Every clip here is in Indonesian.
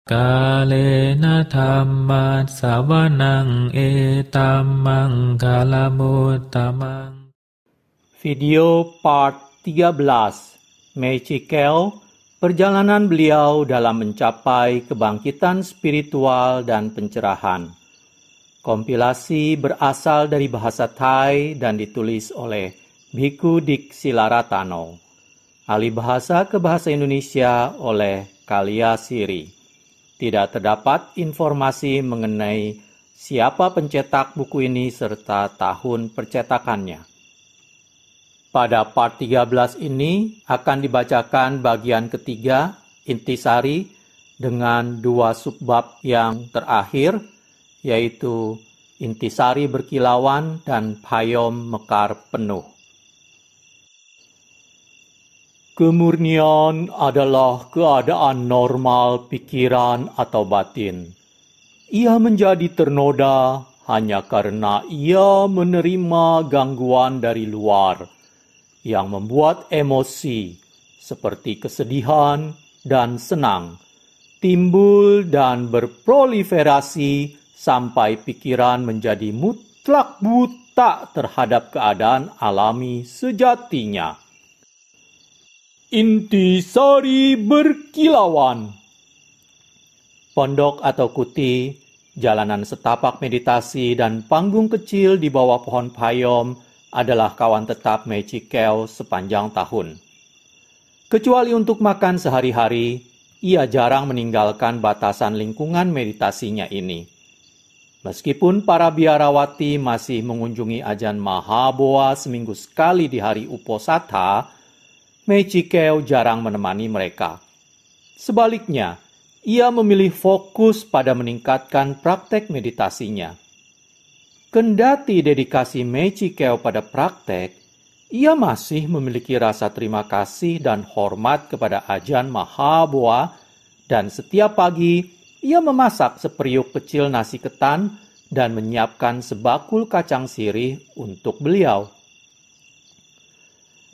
Kalena dhamma sawanang etammang kalamutamang. Video part 13, Mechikel, perjalanan beliau dalam mencapai kebangkitan spiritual dan pencerahan. Kompilasi berasal dari bahasa Thai dan ditulis oleh Bhikkhu Dik Silaratano. Alih bahasa ke bahasa Indonesia oleh Kalia Siri. Tidak terdapat informasi mengenai siapa pencetak buku ini serta tahun percetakannya. Pada part 13 ini akan dibacakan bagian ketiga, intisari, dengan dua subbab yang terakhir, yaitu intisari berkilauan dan payom mekar penuh. Kemurnian adalah keadaan normal pikiran atau batin. Ia menjadi ternoda hanya karena ia menerima gangguan dari luar yang membuat emosi seperti kesedihan dan senang timbul dan berproliferasi sampai pikiran menjadi mutlak buta terhadap keadaan alami sejatinya. Intisari berkilauan. Pondok atau kuti, jalanan setapak meditasi dan panggung kecil di bawah pohon payom adalah kawan tetap Mechikel sepanjang tahun. Kecuali untuk makan sehari-hari, ia jarang meninggalkan batasan lingkungan meditasinya ini. Meskipun para biarawati masih mengunjungi Ajahn Mahaboa seminggu sekali di hari Uposatha, Mechikel jarang menemani mereka. Sebaliknya, ia memilih fokus pada meningkatkan praktek meditasinya. Kendati dedikasi Mechikel pada praktek, ia masih memiliki rasa terima kasih dan hormat kepada Ajahn Mahaboa, dan setiap pagi ia memasak seperiuk kecil nasi ketan dan menyiapkan sebakul kacang sirih untuk beliau.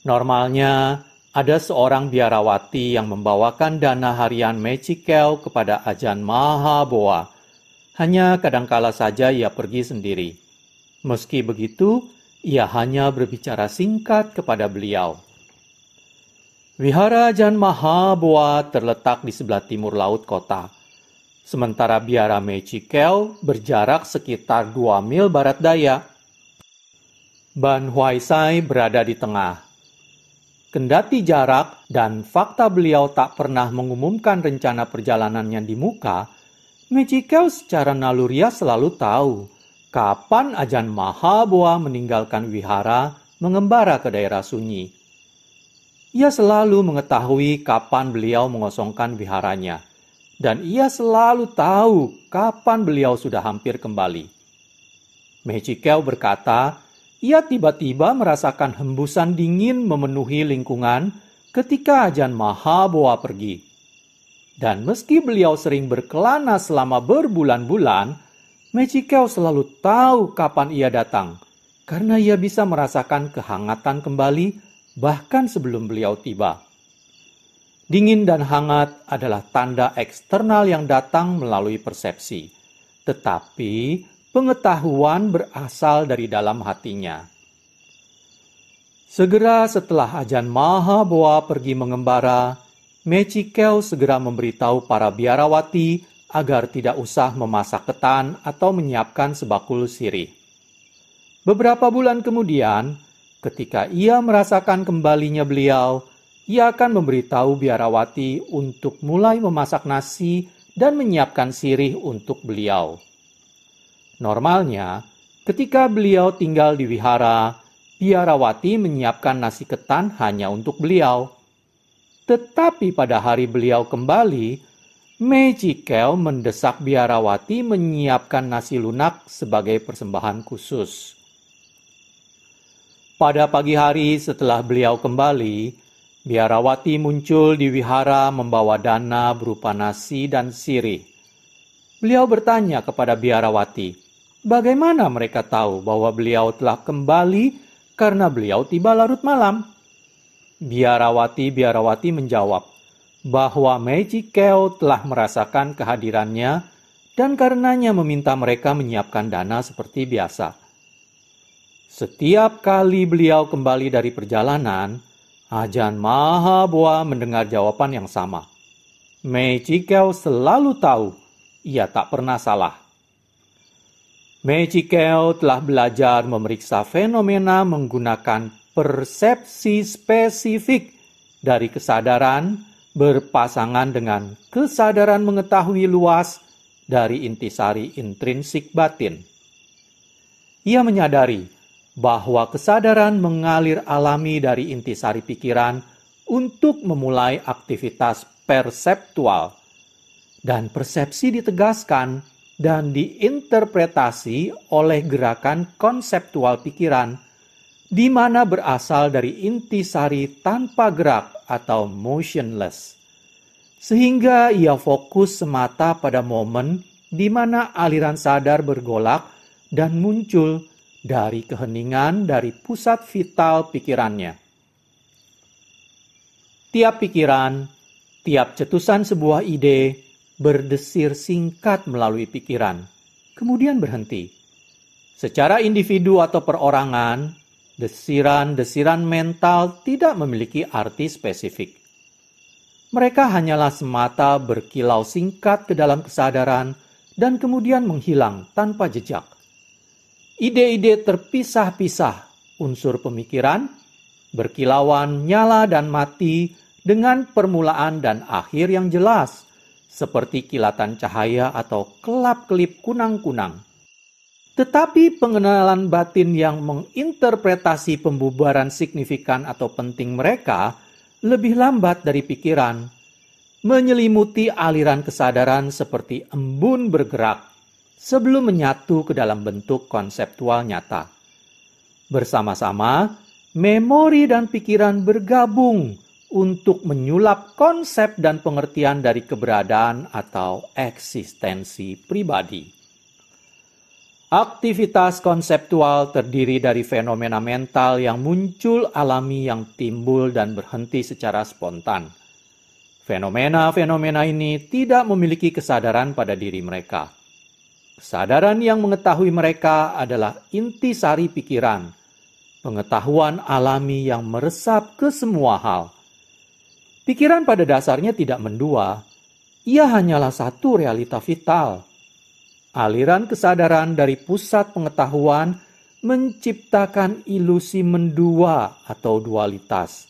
Normalnya, ada seorang biarawati yang membawakan dana harian Mechikel kepada Ajahn Mahaboa. Hanya kadangkala saja ia pergi sendiri. Meski begitu, ia hanya berbicara singkat kepada beliau. Wihara Ajahn Mahaboa terletak di sebelah timur laut kota. Sementara biara Mechikel berjarak sekitar 2 mil barat daya. Ban Huai Sai berada di tengah. Kendati jarak dan fakta beliau tak pernah mengumumkan rencana perjalanannya di muka, Mechikel secara naluriah selalu tahu kapan Ajahn Mahaboa meninggalkan wihara mengembara ke daerah sunyi. Ia selalu mengetahui kapan beliau mengosongkan wiharanya, dan ia selalu tahu kapan beliau sudah hampir kembali. Mechikel berkata, ia tiba-tiba merasakan hembusan dingin memenuhi lingkungan ketika Ajahn Mahaboa pergi. Dan meski beliau sering berkelana selama berbulan-bulan, Mechikel selalu tahu kapan ia datang, karena ia bisa merasakan kehangatan kembali bahkan sebelum beliau tiba. Dingin dan hangat adalah tanda eksternal yang datang melalui persepsi, tetapi pengetahuan berasal dari dalam hatinya. Segera setelah Ajahn Mahaboa pergi mengembara, Mechikel segera memberitahu para biarawati agar tidak usah memasak ketan atau menyiapkan sebakul sirih. Beberapa bulan kemudian, ketika ia merasakan kembalinya beliau, ia akan memberitahu biarawati untuk mulai memasak nasi dan menyiapkan sirih untuk beliau. Normalnya, ketika beliau tinggal di wihara, biarawati menyiapkan nasi ketan hanya untuk beliau. Tetapi pada hari beliau kembali, Mechikel mendesak biarawati menyiapkan nasi lunak sebagai persembahan khusus. Pada pagi hari setelah beliau kembali, biarawati muncul di wihara membawa dana berupa nasi dan sirih. Beliau bertanya kepada biarawati, bagaimana mereka tahu bahwa beliau telah kembali karena beliau tiba larut malam? Biarawati menjawab, bahwa Meijikel telah merasakan kehadirannya dan karenanya meminta mereka menyiapkan dana seperti biasa. Setiap kali beliau kembali dari perjalanan, Ajahn Mahabua mendengar jawaban yang sama. Meijikel selalu tahu, ia tak pernah salah. Meijikel telah belajar memeriksa fenomena menggunakan persepsi spesifik dari kesadaran berpasangan dengan kesadaran mengetahui luas dari intisari intrinsik batin. Ia menyadari bahwa kesadaran mengalir alami dari intisari pikiran untuk memulai aktivitas perseptual, dan persepsi ditegaskan dan diinterpretasi oleh gerakan konseptual pikiran, di mana berasal dari intisari tanpa gerak atau motionless. Sehingga ia fokus semata pada momen di mana aliran sadar bergolak dan muncul dari keheningan dari pusat vital pikirannya. Tiap pikiran, tiap cetusan sebuah ide berdesir singkat melalui pikiran, kemudian berhenti. Secara individu atau perorangan, desiran-desiran mental tidak memiliki arti spesifik. Mereka hanyalah semata berkilau singkat ke dalam kesadaran dan kemudian menghilang tanpa jejak. Ide-ide terpisah-pisah, unsur pemikiran, berkilauan nyala dan mati dengan permulaan dan akhir yang jelas, seperti kilatan cahaya atau kelap-kelip kunang-kunang. Tetapi pengenalan batin yang menginterpretasi pembubaran signifikan atau penting mereka lebih lambat dari pikiran, menyelimuti aliran kesadaran seperti embun bergerak sebelum menyatu ke dalam bentuk konseptual nyata. Bersama-sama, memori dan pikiran bergabung untuk menyulap konsep dan pengertian dari keberadaan atau eksistensi pribadi. Aktivitas konseptual terdiri dari fenomena mental yang muncul alami yang timbul dan berhenti secara spontan. Fenomena-fenomena ini tidak memiliki kesadaran pada diri mereka. Kesadaran yang mengetahui mereka adalah intisari pikiran, pengetahuan alami yang meresap ke semua hal. Pikiran pada dasarnya tidak mendua, ia hanyalah satu realita vital. Aliran kesadaran dari pusat pengetahuan menciptakan ilusi mendua atau dualitas,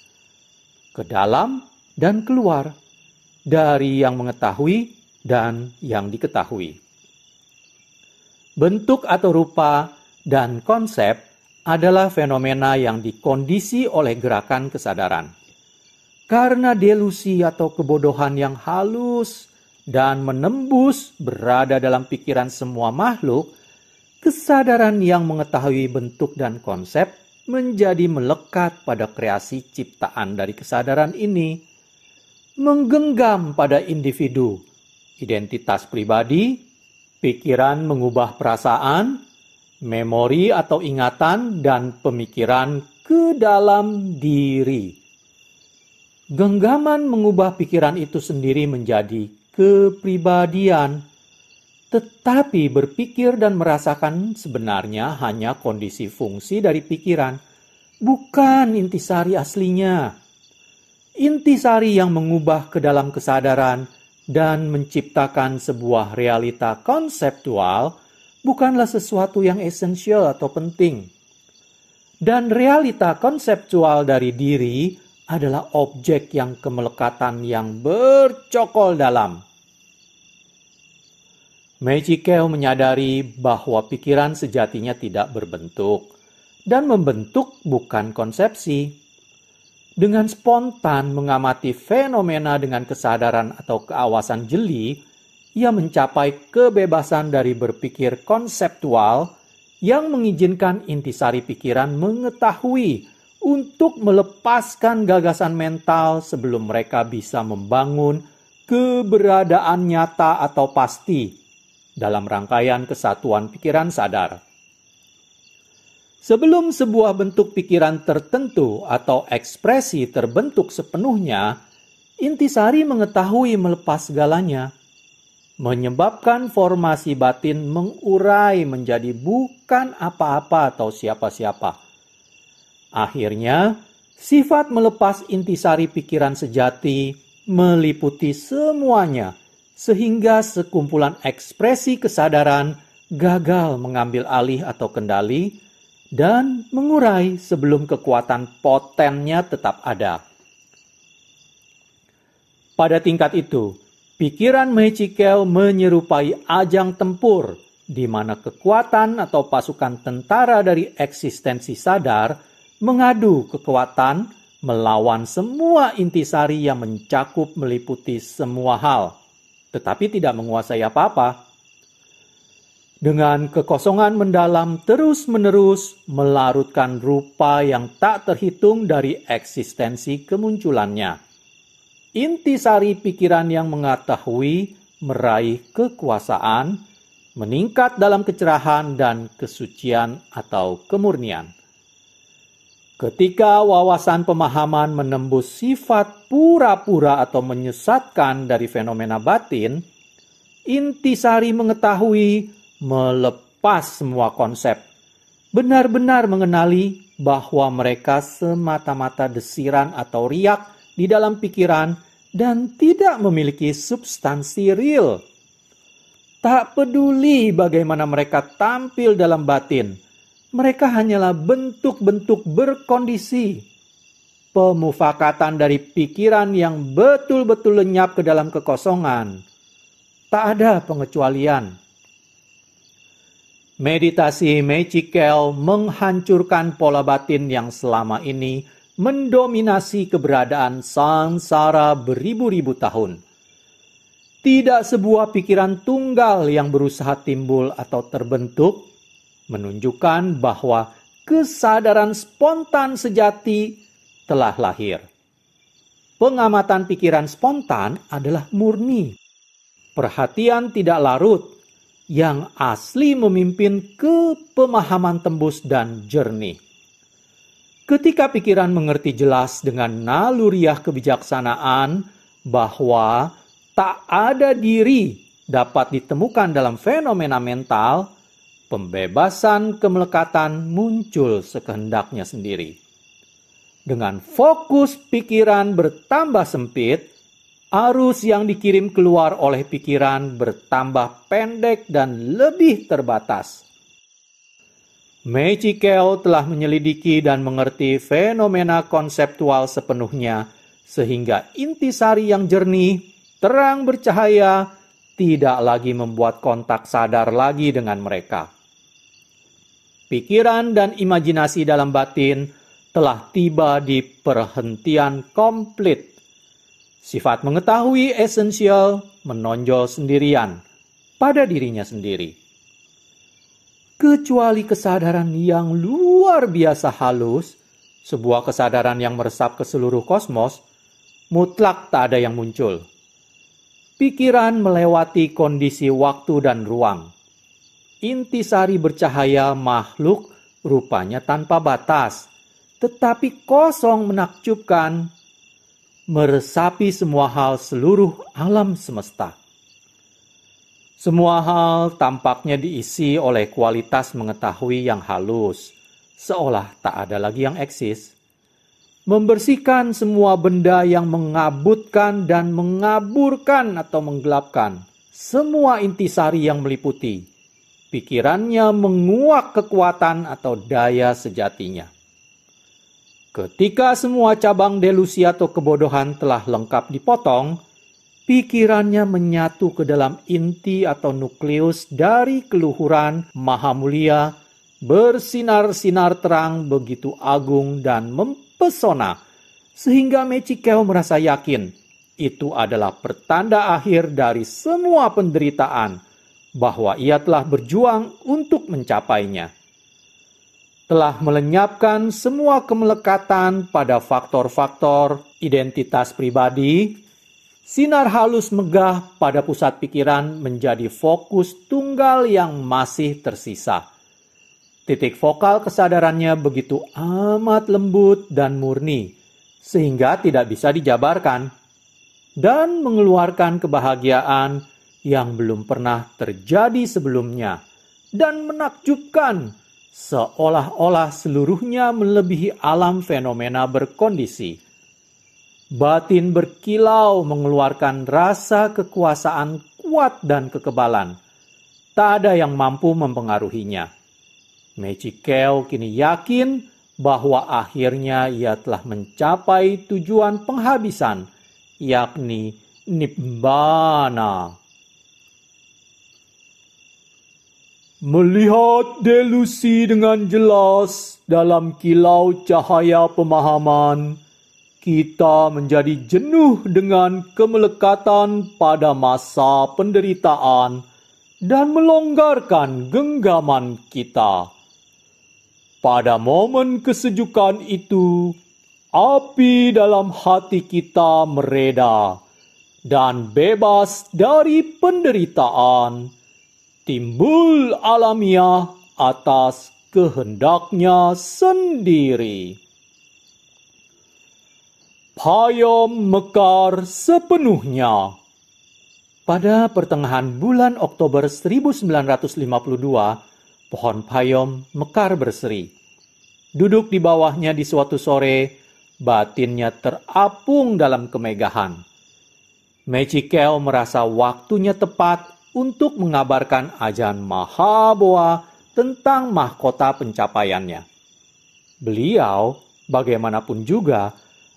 ke dalam dan keluar, dari yang mengetahui dan yang diketahui. Bentuk atau rupa dan konsep adalah fenomena yang dikondisi oleh gerakan kesadaran. Karena delusi atau kebodohan yang halus dan menembus berada dalam pikiran semua makhluk, kesadaran yang mengetahui bentuk dan konsep menjadi melekat pada kreasi ciptaan dari kesadaran ini, menggenggam pada individu, identitas pribadi, pikiran mengubah perasaan, memori atau ingatan, dan pemikiran ke dalam diri. Genggaman mengubah pikiran itu sendiri menjadi kepribadian, tetapi berpikir dan merasakan sebenarnya hanya kondisi fungsi dari pikiran, bukan intisari aslinya. Intisari yang mengubah ke dalam kesadaran dan menciptakan sebuah realita konseptual bukanlah sesuatu yang esensial atau penting. Dan realita konseptual dari diri adalah objek yang kemelekatan yang bercokol dalam. Meijikel menyadari bahwa pikiran sejatinya tidak berbentuk dan membentuk bukan konsepsi. Dengan spontan mengamati fenomena dengan kesadaran atau keawasan jeli, ia mencapai kebebasan dari berpikir konseptual yang mengizinkan intisari pikiran mengetahui untuk melepaskan gagasan mental sebelum mereka bisa membangun keberadaan nyata atau pasti dalam rangkaian kesatuan pikiran sadar. Sebelum sebuah bentuk pikiran tertentu atau ekspresi terbentuk sepenuhnya, Intisari mengetahui melepas segalanya, menyebabkan formasi batin mengurai menjadi bukan apa-apa atau siapa-siapa. Akhirnya, sifat melepas intisari pikiran sejati meliputi semuanya, sehingga sekumpulan ekspresi kesadaran gagal mengambil alih atau kendali dan mengurai sebelum kekuatan potennya tetap ada. Pada tingkat itu, pikiran Mechikel menyerupai ajang tempur di mana kekuatan atau pasukan tentara dari eksistensi sadar mengadu kekuatan melawan semua intisari yang mencakup meliputi semua hal, tetapi tidak menguasai apa-apa. Dengan kekosongan mendalam terus-menerus melarutkan rupa yang tak terhitung dari eksistensi kemunculannya. Intisari pikiran yang mengetahui meraih kekuasaan, meningkat dalam kecerahan dan kesucian atau kemurnian. Ketika wawasan pemahaman menembus sifat pura-pura atau menyesatkan dari fenomena batin, intisari mengetahui melepas semua konsep, benar-benar mengenali bahwa mereka semata-mata desiran atau riak di dalam pikiran dan tidak memiliki substansi real. Tak peduli bagaimana mereka tampil dalam batin, mereka hanyalah bentuk-bentuk berkondisi. Pemufakatan dari pikiran yang betul-betul lenyap ke dalam kekosongan. Tak ada pengecualian. Meditasi Mechikel menghancurkan pola batin yang selama ini mendominasi keberadaan samsara beribu-ribu tahun. Tidak sebuah pikiran tunggal yang berusaha timbul atau terbentuk menunjukkan bahwa kesadaran spontan sejati telah lahir. Pengamatan pikiran spontan adalah murni. Perhatian tidak larut, yang asli memimpin ke pemahaman tembus dan jernih. Ketika pikiran mengerti jelas dengan naluriah kebijaksanaan bahwa tak ada diri dapat ditemukan dalam fenomena mental, pembebasan kemelekatan muncul sekehendaknya sendiri. Dengan fokus pikiran bertambah sempit, arus yang dikirim keluar oleh pikiran bertambah pendek dan lebih terbatas. Mechikel telah menyelidiki dan mengerti fenomena konseptual sepenuhnya, sehingga intisari yang jernih, terang bercahaya, tidak lagi membuat kontak sadar lagi dengan mereka. Pikiran dan imajinasi dalam batin telah tiba di perhentian komplit. Sifat mengetahui esensial menonjol sendirian pada dirinya sendiri. Kecuali kesadaran yang luar biasa halus, sebuah kesadaran yang meresap ke seluruh kosmos, mutlak tak ada yang muncul. Pikiran melewati kondisi waktu dan ruang. Intisari bercahaya makhluk rupanya tanpa batas, tetapi kosong menakjubkan, meresapi semua hal seluruh alam semesta. Semua hal tampaknya diisi oleh kualitas mengetahui yang halus, seolah tak ada lagi yang eksis. Membersihkan semua benda yang mengabutkan dan mengaburkan atau menggelapkan. Semua intisari yang meliputi. Pikirannya menguak kekuatan atau daya sejatinya. Ketika semua cabang delusi atau kebodohan telah lengkap dipotong, pikirannya menyatu ke dalam inti atau nukleus dari keluhuran Maha Mulia, bersinar-sinar terang begitu agung dan mempesona, sehingga Mechikel merasa yakin itu adalah pertanda akhir dari semua penderitaan, bahwa ia telah berjuang untuk mencapainya. Telah melenyapkan semua kemelekatan pada faktor-faktor identitas pribadi. Sinar halus megah pada pusat pikiran menjadi fokus tunggal yang masih tersisa. Titik vokal kesadarannya begitu amat lembut dan murni, sehingga tidak bisa dijabarkan. dan mengeluarkan kebahagiaan yang belum pernah terjadi sebelumnya dan menakjubkan, seolah-olah seluruhnya melebihi alam fenomena berkondisi. Batin berkilau mengeluarkan rasa kekuasaan kuat dan kekebalan. Tak ada yang mampu mempengaruhinya. Mechikeu kini yakin bahwa akhirnya ia telah mencapai tujuan penghabisan, yakni Nibbana. Melihat delusi dengan jelas dalam kilau cahaya pemahaman, kita menjadi jenuh dengan kemelekatan pada masa penderitaan dan melonggarkan genggaman kita. Pada momen kesejukan itu, api dalam hati kita mereda dan bebas dari penderitaan, timbul alamiah atas kehendaknya sendiri. Payom mekar sepenuhnya. Pada pertengahan bulan Oktober 1952, pohon payom mekar berseri. Duduk di bawahnya di suatu sore, batinnya terapung dalam kemegahan. Mechikeu merasa waktunya tepat untuk mengabarkan Ajahn Mahaboa tentang mahkota pencapaiannya. Beliau, bagaimanapun juga,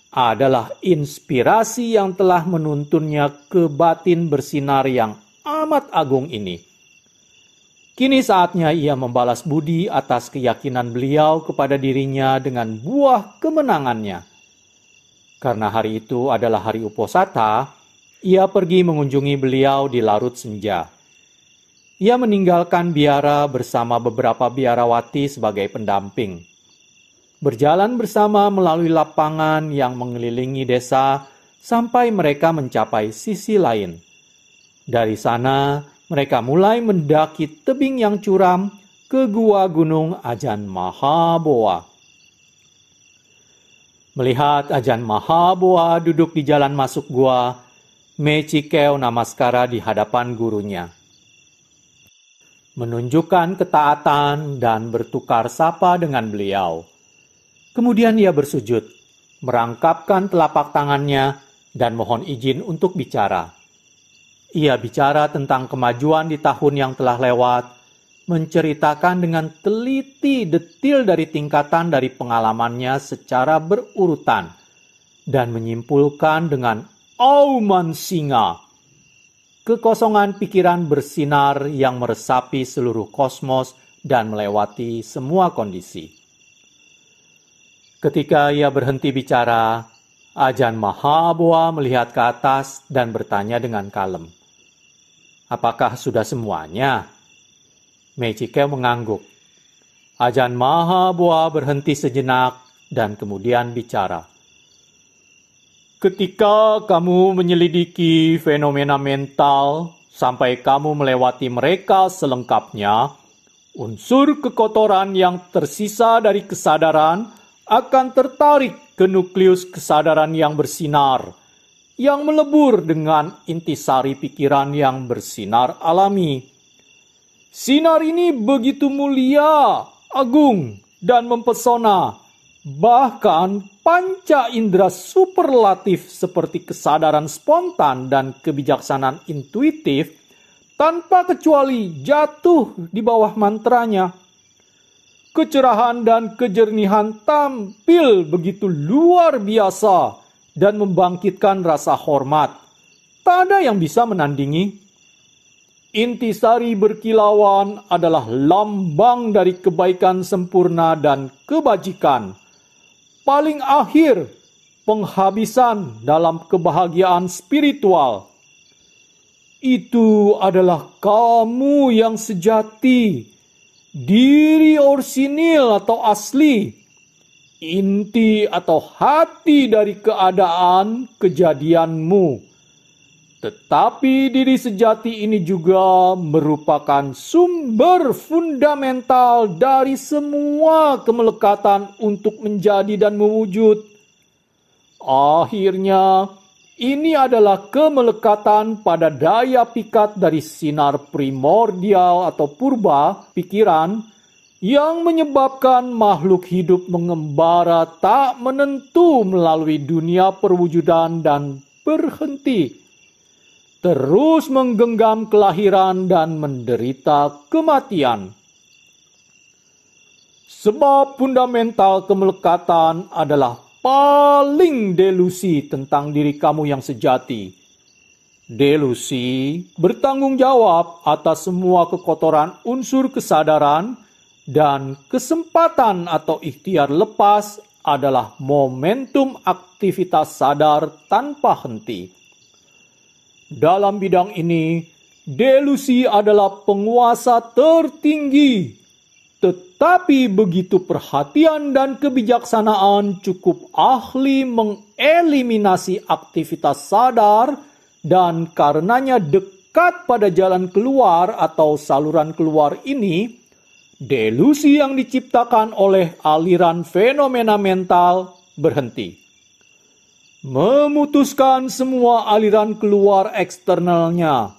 adalah inspirasi yang telah menuntunnya ke batin bersinar yang amat agung ini. Kini saatnya ia membalas budi atas keyakinan beliau kepada dirinya dengan buah kemenangannya. Karena hari itu adalah hari Uposatha, ia pergi mengunjungi beliau di larut senja. Ia meninggalkan biara bersama beberapa biarawati sebagai pendamping. Berjalan bersama melalui lapangan yang mengelilingi desa sampai mereka mencapai sisi lain. Dari sana, mereka mulai mendaki tebing yang curam ke gua gunung Ajahn Mahaboa. Melihat Ajahn Mahaboa duduk di jalan masuk gua, Mechikeu namaskara di hadapan gurunya. Menunjukkan ketaatan dan bertukar sapa dengan beliau. Kemudian ia bersujud, merangkapkan telapak tangannya, dan mohon izin untuk bicara. Ia bicara tentang kemajuan di tahun yang telah lewat, menceritakan dengan teliti detil dari tingkatan dari pengalamannya secara berurutan, dan menyimpulkan dengan auman singa. Kekosongan pikiran bersinar yang meresapi seluruh kosmos dan melewati semua kondisi. Ketika ia berhenti bicara, Ajahn Mahaboa melihat ke atas dan bertanya dengan kalem, "Apakah sudah semuanya?" Mechikeu mengangguk. Ajahn Mahaboa berhenti sejenak dan kemudian bicara. "Ketika kamu menyelidiki fenomena mental sampai kamu melewati mereka selengkapnya, unsur kekotoran yang tersisa dari kesadaran akan tertarik ke nukleus kesadaran yang bersinar, yang melebur dengan intisari pikiran yang bersinar alami. Sinar ini begitu mulia, agung, dan mempesona. Bahkan panca indera superlatif seperti kesadaran spontan dan kebijaksanaan intuitif tanpa kecuali jatuh di bawah mantranya. Kecerahan dan kejernihan tampil begitu luar biasa dan membangkitkan rasa hormat. Tak ada yang bisa menandingi. Intisari berkilauan adalah lambang dari kebaikan sempurna dan kebajikan. Paling akhir, penghabisan dalam kebahagiaan spiritual. Itu adalah kamu yang sejati. Diri orsinil atau asli, inti atau hati dari keadaan kejadianmu. Tetapi diri sejati ini juga merupakan sumber fundamental dari semua kemelekatan untuk menjadi dan mewujud. Akhirnya, Ini adalah kemelekatan pada daya pikat dari sinar primordial atau purba pikiran yang menyebabkan makhluk hidup mengembara tak menentu melalui dunia perwujudan dan berhenti, terus menggenggam kelahiran dan menderita kematian. Sebab fundamental kemelekatan adalah paling delusi tentang diri kamu yang sejati. Delusi bertanggung jawab atas semua kekotoran unsur kesadaran, dan kesempatan atau ikhtiar lepas adalah momentum aktivitas sadar tanpa henti. Dalam bidang ini, delusi adalah penguasa tertinggi. Tetapi begitu perhatian dan kebijaksanaan cukup ahli mengeliminasi aktivitas sadar dan karenanya dekat pada jalan keluar atau saluran keluar ini, delusi yang diciptakan oleh aliran fenomena mental berhenti. Memutuskan semua aliran keluar eksternalnya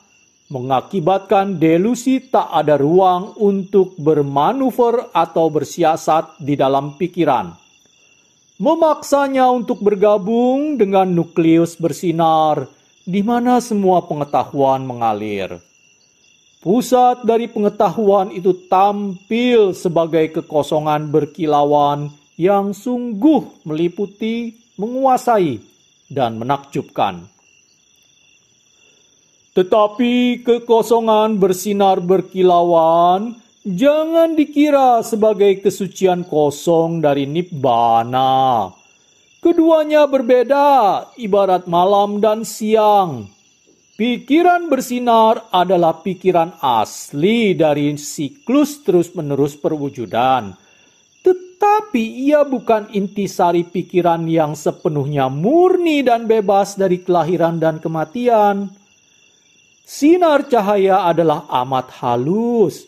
mengakibatkan delusi tak ada ruang untuk bermanuver atau bersiasat di dalam pikiran. Memaksanya untuk bergabung dengan nukleus bersinar, di mana semua pengetahuan mengalir. Pusat dari pengetahuan itu tampil sebagai kekosongan berkilauan yang sungguh meliputi, menguasai, dan menakjubkan. Tetapi kekosongan bersinar berkilauan jangan dikira sebagai kesucian kosong dari nibbana. Keduanya berbeda, ibarat malam dan siang. Pikiran bersinar adalah pikiran asli dari siklus terus-menerus perwujudan. Tetapi ia bukan intisari pikiran yang sepenuhnya murni dan bebas dari kelahiran dan kematian. Sinar cahaya adalah amat halus.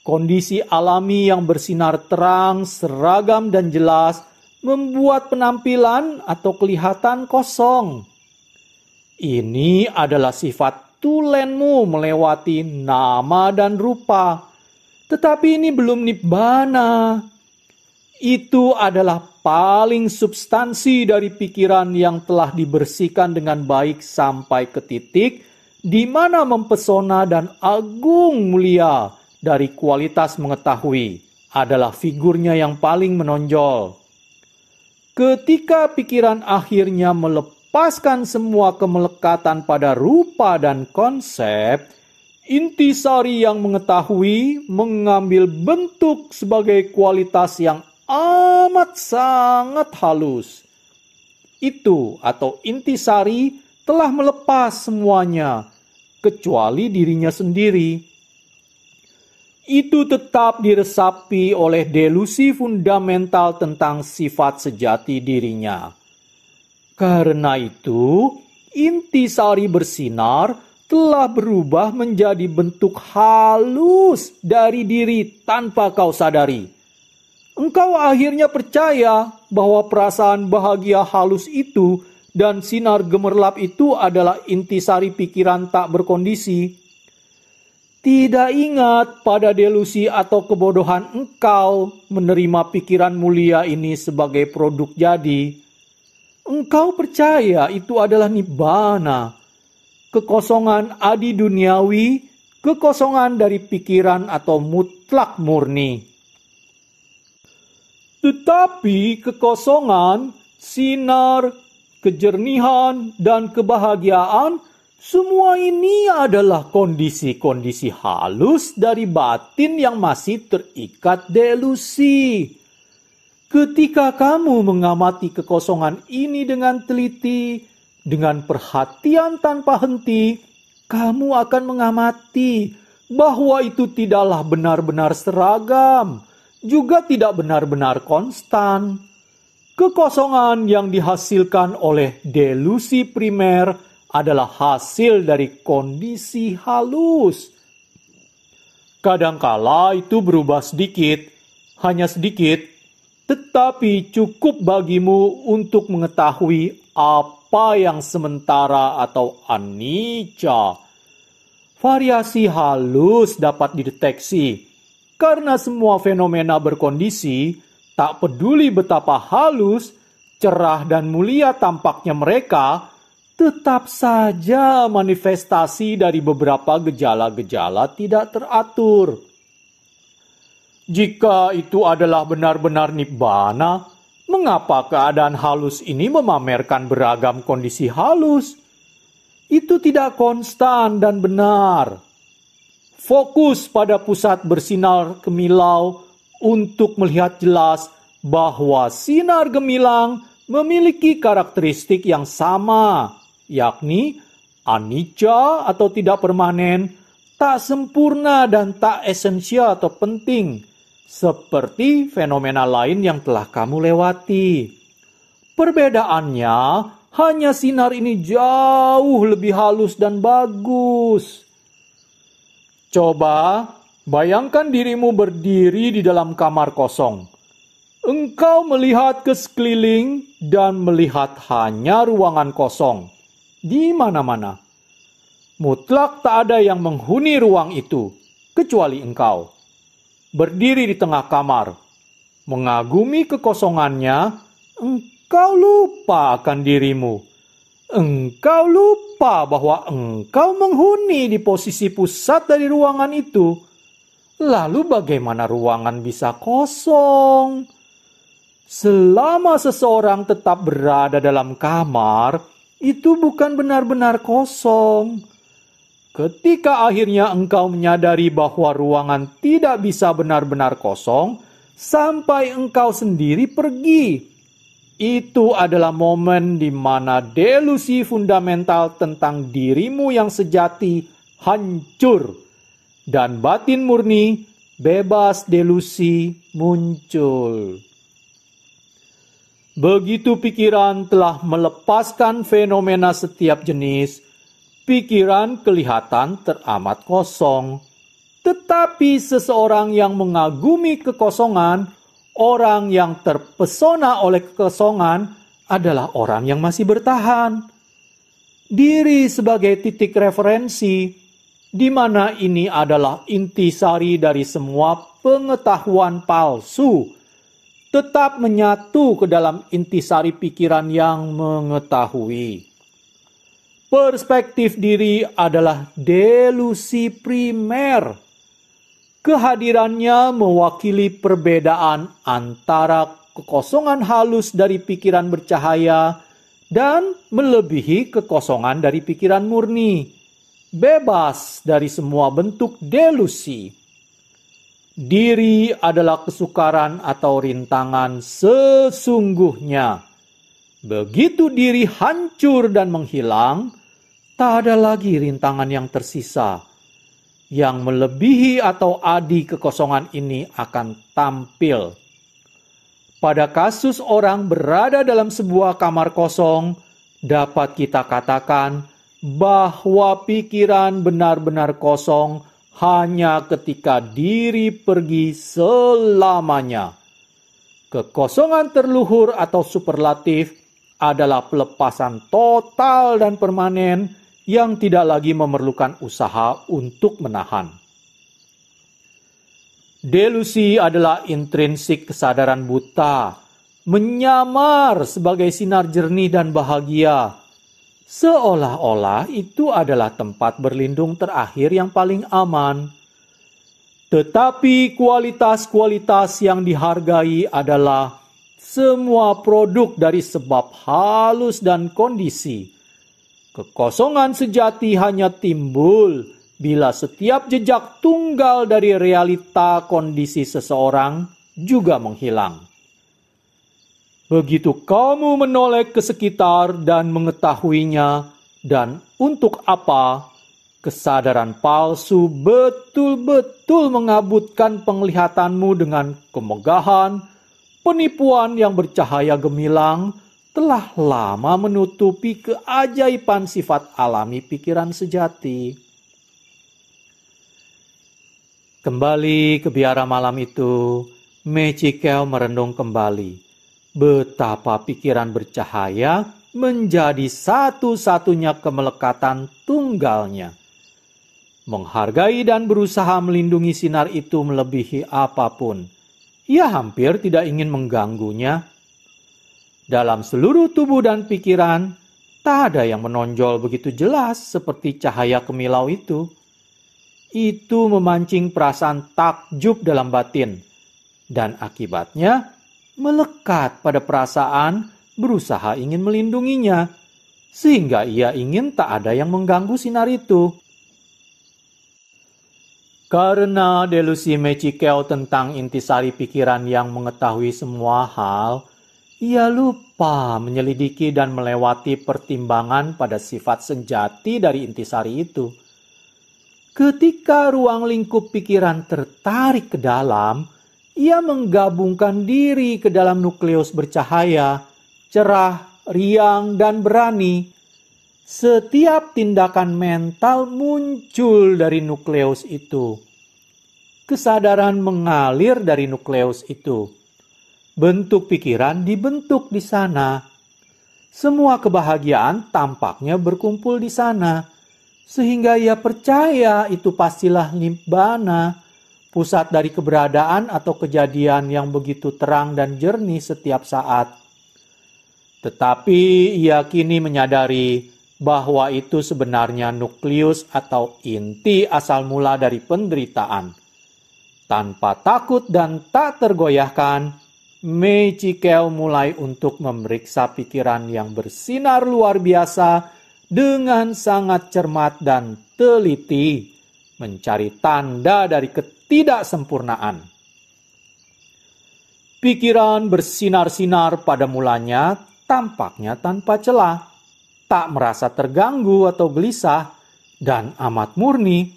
Kondisi alami yang bersinar terang, seragam dan jelas membuat penampilan atau kelihatan kosong. Ini adalah sifat tulenmu melewati nama dan rupa. Tetapi ini belum nibbana. Itu adalah paling substansi dari pikiran yang telah dibersihkan dengan baik sampai ke titik di mana mempesona dan agung mulia dari kualitas mengetahui adalah figurnya yang paling menonjol. Ketika pikiran akhirnya melepaskan semua kemelekatan pada rupa dan konsep, intisari yang mengetahui mengambil bentuk sebagai kualitas yang amat sangat halus. Itu atau intisari telah melepas semuanya, kecuali dirinya sendiri. Itu tetap diresapi oleh delusi fundamental tentang sifat sejati dirinya. Karena itu, intisari bersinar telah berubah menjadi bentuk halus dari diri tanpa kau sadari. Engkau akhirnya percaya bahwa perasaan bahagia halus itu dan sinar gemerlap itu adalah intisari pikiran tak berkondisi. Tidak ingat pada delusi atau kebodohan engkau menerima pikiran mulia ini sebagai produk jadi. Engkau percaya itu adalah nibbana, kekosongan adi duniawi, kekosongan dari pikiran atau mutlak murni. Tetapi kekosongan, sinar, kejernihan, dan kebahagiaan, semua ini adalah kondisi-kondisi halus dari batin yang masih terikat delusi. Ketika kamu mengamati kekosongan ini dengan teliti, dengan perhatian tanpa henti, kamu akan mengamati bahwa itu tidaklah benar-benar seragam, juga tidak benar-benar konstan. Kekosongan yang dihasilkan oleh delusi primer adalah hasil dari kondisi halus. Kadangkala itu berubah sedikit, hanya sedikit, tetapi cukup bagimu untuk mengetahui apa apa yang sementara atau anicca. Variasi halus dapat dideteksi karena semua fenomena berkondisi, tak peduli betapa halus, cerah dan mulia tampaknya mereka, tetap saja manifestasi dari beberapa gejala-gejala tidak teratur. Jika itu adalah benar-benar nibbana, mengapa keadaan halus ini memamerkan beragam kondisi halus? Itu tidak konstan dan benar. Fokus pada pusat bersinar gemilau untuk melihat jelas bahwa sinar gemilang memiliki karakteristik yang sama, yakni anicca atau tidak permanen, tak sempurna dan tak esensial atau penting, seperti fenomena lain yang telah kamu lewati. Perbedaannya, hanya sinar ini jauh lebih halus dan bagus. Coba bayangkan dirimu berdiri di dalam kamar kosong. Engkau melihat ke sekeliling dan melihat hanya ruangan kosong di mana-mana. Mutlak tak ada yang menghuni ruang itu, kecuali engkau. Berdiri di tengah kamar, mengagumi kekosongannya, engkau lupa akan dirimu. Engkau lupa bahwa engkau menghuni di posisi pusat dari ruangan itu. Lalu bagaimana ruangan bisa kosong? Selama seseorang tetap berada dalam kamar, itu bukan benar-benar kosong. Ketika akhirnya engkau menyadari bahwa ruangan tidak bisa benar-benar kosong, sampai engkau sendiri pergi. Itu adalah momen di mana delusi fundamental tentang dirimu yang sejati hancur. Dan batin murni, bebas delusi muncul. Begitu pikiran telah melepaskan fenomena setiap jenis, pikiran kelihatan teramat kosong. Tetapi seseorang yang mengagumi kekosongan, orang yang terpesona oleh kekosongan adalah orang yang masih bertahan. Diri sebagai titik referensi, di mana ini adalah intisari dari semua pengetahuan palsu, tetap menyatu ke dalam intisari pikiran yang mengetahui. Perspektif diri adalah delusi primer. Kehadirannya mewakili perbedaan antara kekosongan halus dari pikiran bercahaya dan melebihi kekosongan dari pikiran murni, bebas dari semua bentuk delusi. Diri adalah kesukaran atau rintangan sesungguhnya. Begitu diri hancur dan menghilang, tak ada lagi rintangan yang tersisa. Yang melebihi atau adi kekosongan ini akan tampil. Pada kasus orang berada dalam sebuah kamar kosong, dapat kita katakan bahwa pikiran benar-benar kosong hanya ketika diri pergi selamanya. Kekosongan terluhur atau superlatif adalah pelepasan total dan permanen yang tidak lagi memerlukan usaha untuk menahan. Delusi adalah intrinsik kesadaran buta, menyamar sebagai sinar jernih dan bahagia, seolah-olah itu adalah tempat berlindung terakhir yang paling aman. Tetapi kualitas-kualitas yang dihargai adalah semua produk dari sebab halus dan kondisi. Kekosongan sejati hanya timbul bila setiap jejak tunggal dari realita kondisi seseorang juga menghilang. Begitu kamu menoleh ke sekitar dan mengetahuinya, dan untuk apa, kesadaran palsu betul-betul mengabutkan penglihatanmu dengan kemegahan, penipuan yang bercahaya gemilang, telah lama menutupi keajaiban sifat alami pikiran sejati. Kembali ke biara malam itu, Mechikel merenung kembali. betapa pikiran bercahaya menjadi satu-satunya kemelekatan tunggalnya. Menghargai dan berusaha melindungi sinar itu melebihi apapun. Ia hampir tidak ingin mengganggunya. Dalam seluruh tubuh dan pikiran, tak ada yang menonjol begitu jelas seperti cahaya kemilau itu. Itu memancing perasaan takjub dalam batin, dan akibatnya melekat pada perasaan berusaha ingin melindunginya, sehingga ia ingin tak ada yang mengganggu sinar itu. Karena delusi Mechikeu tentang intisari pikiran yang mengetahui semua hal, ia lupa menyelidiki dan melewati pertimbangan pada sifat sejati dari intisari itu. Ketika ruang lingkup pikiran tertarik ke dalam, ia menggabungkan diri ke dalam nukleus bercahaya, cerah, riang, dan berani. Setiap tindakan mental muncul dari nukleus itu. Kesadaran mengalir dari nukleus itu. Bentuk pikiran dibentuk di sana. Semua kebahagiaan tampaknya berkumpul di sana. Sehingga ia percaya itu pastilah nibbana, pusat dari keberadaan atau kejadian yang begitu terang dan jernih setiap saat. Tetapi ia kini menyadari bahwa itu sebenarnya nukleus atau inti asal mula dari penderitaan. Tanpa takut dan tak tergoyahkan, Mechikeu mulai untuk memeriksa pikiran yang bersinar luar biasa dengan sangat cermat dan teliti, mencari tanda dari ketidaksempurnaan. Pikiran bersinar-sinar pada mulanya tampaknya tanpa celah, tak merasa terganggu atau gelisah, dan amat murni.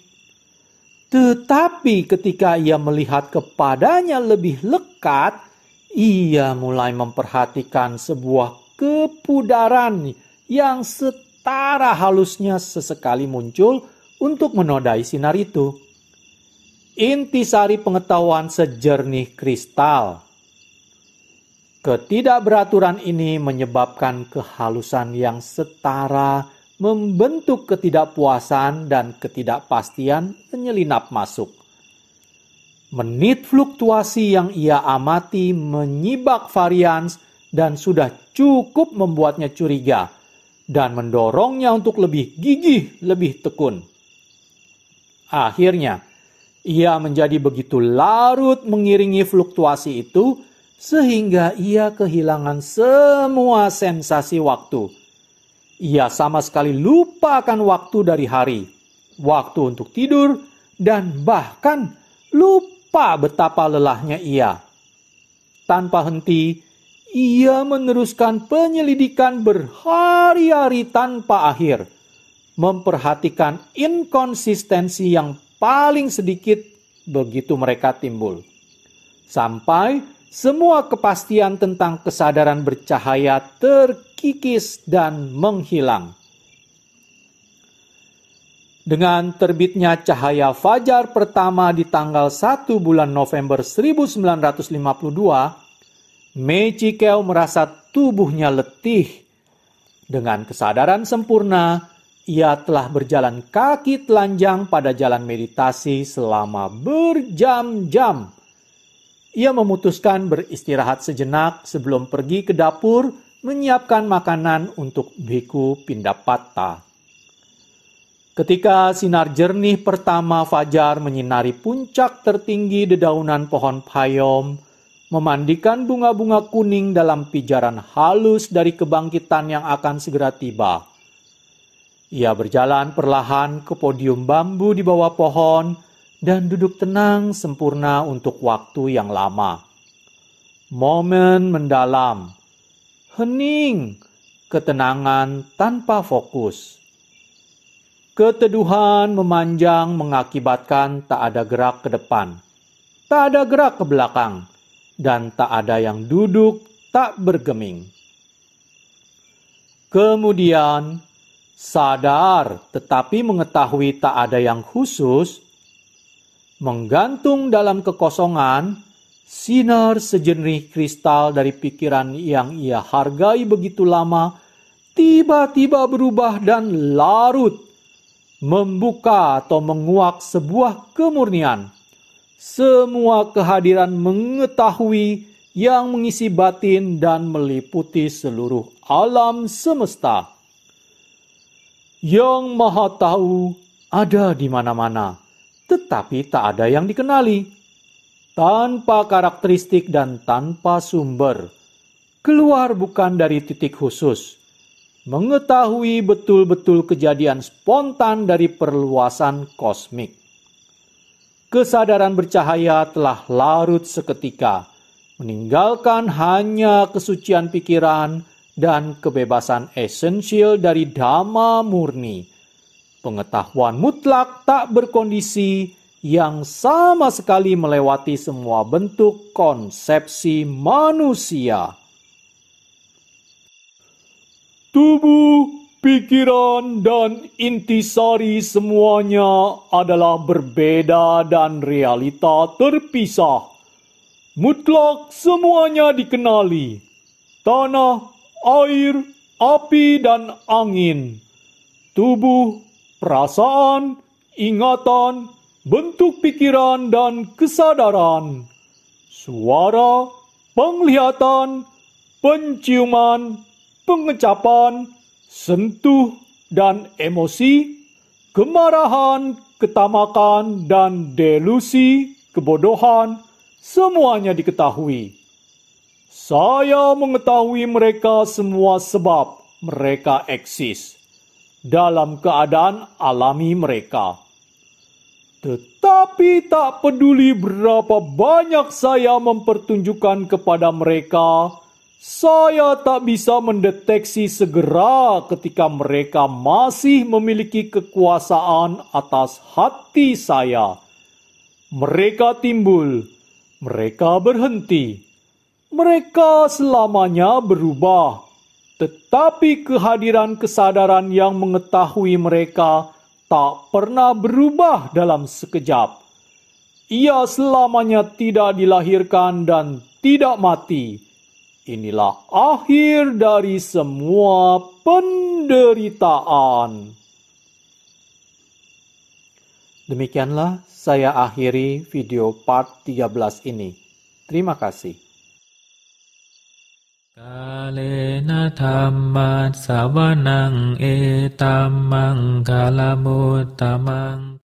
Tetapi ketika ia melihat kepadanya lebih lekat, ia mulai memperhatikan sebuah kepudaran yang setara halusnya sesekali muncul untuk menodai sinar itu. Intisari pengetahuan sejernih kristal. Ketidakberaturan ini menyebabkan kehalusan yang setara membentuk ketidakpuasan dan ketidakpastian menyelinap masuk. Menit fluktuasi yang ia amati menyibak varians dan sudah cukup membuatnya curiga dan mendorongnya untuk lebih gigih, lebih tekun. Akhirnya, ia menjadi begitu larut mengiringi fluktuasi itu sehingga ia kehilangan semua sensasi waktu. Ia sama sekali lupa akan waktu dari hari, waktu untuk tidur, dan bahkan lupa betapa lelahnya ia. Tanpa henti, ia meneruskan penyelidikan berhari-hari tanpa akhir, memperhatikan inkonsistensi yang paling sedikit begitu mereka timbul. Sampai semua kepastian tentang kesadaran bercahaya terkikis dan menghilang. Dengan terbitnya cahaya fajar pertama di tanggal 1 bulan November 1952, Mechikeu merasa tubuhnya letih. Dengan kesadaran sempurna, ia telah berjalan kaki telanjang pada jalan meditasi selama berjam-jam. Ia memutuskan beristirahat sejenak sebelum pergi ke dapur menyiapkan makanan untuk Bhikkhu Pindapatta. Ketika sinar jernih pertama fajar menyinari puncak tertinggi dedaunan pohon payom, memandikan bunga-bunga kuning dalam pijaran halus dari kebangkitan yang akan segera tiba. Ia berjalan perlahan ke podium bambu di bawah pohon, dan duduk tenang sempurna untuk waktu yang lama. Momen mendalam, hening, ketenangan tanpa fokus. Keteduhan memanjang mengakibatkan tak ada gerak ke depan, tak ada gerak ke belakang, dan tak ada yang duduk tak bergeming. Kemudian, sadar tetapi mengetahui tak ada yang khusus, menggantung dalam kekosongan, Sinar sejernih kristal dari pikiran yang ia hargai begitu lama tiba-tiba berubah dan larut, membuka atau menguak sebuah kemurnian. Semua kehadiran mengetahui yang mengisi batin dan meliputi seluruh alam semesta. Yang Maha Tahu ada di mana-mana, tetapi tak ada yang dikenali. Tanpa karakteristik dan tanpa sumber, keluar bukan dari titik khusus. Mengetahui betul-betul kejadian spontan dari perluasan kosmik. Kesadaran bercahaya telah larut seketika, meninggalkan hanya kesucian pikiran dan kebebasan esensial dari dhamma murni. Pengetahuan mutlak tak berkondisi yang sama sekali melewati semua bentuk konsepsi manusia. Tubuh, pikiran, dan intisari semuanya adalah berbeda dan realita terpisah. Mutlak semuanya dikenali. Tanah, air, api, dan angin. Tubuh, perasaan, ingatan, bentuk pikiran dan kesadaran. Suara, penglihatan, penciuman, pengecapan, sentuh, dan emosi, kemarahan, ketamakan, dan delusi, kebodohan, semuanya diketahui. Saya mengetahui mereka semua sebab mereka eksis dalam keadaan alami mereka. Tetapi tak peduli berapa banyak saya mempertunjukkan kepada mereka, saya tak bisa mendeteksi segera ketika mereka masih memiliki kekuasaan atas hati saya. Mereka timbul, mereka berhenti, mereka selamanya berubah. Tetapi kehadiran kesadaran yang mengetahui mereka tak pernah berubah dalam sekejap. Ia selamanya tidak dilahirkan dan tidak mati. Inilah akhir dari semua penderitaan. Demikianlah saya akhiri video part 13 ini. Terima kasih. Kalena dhamma savanang etammang kalamutamang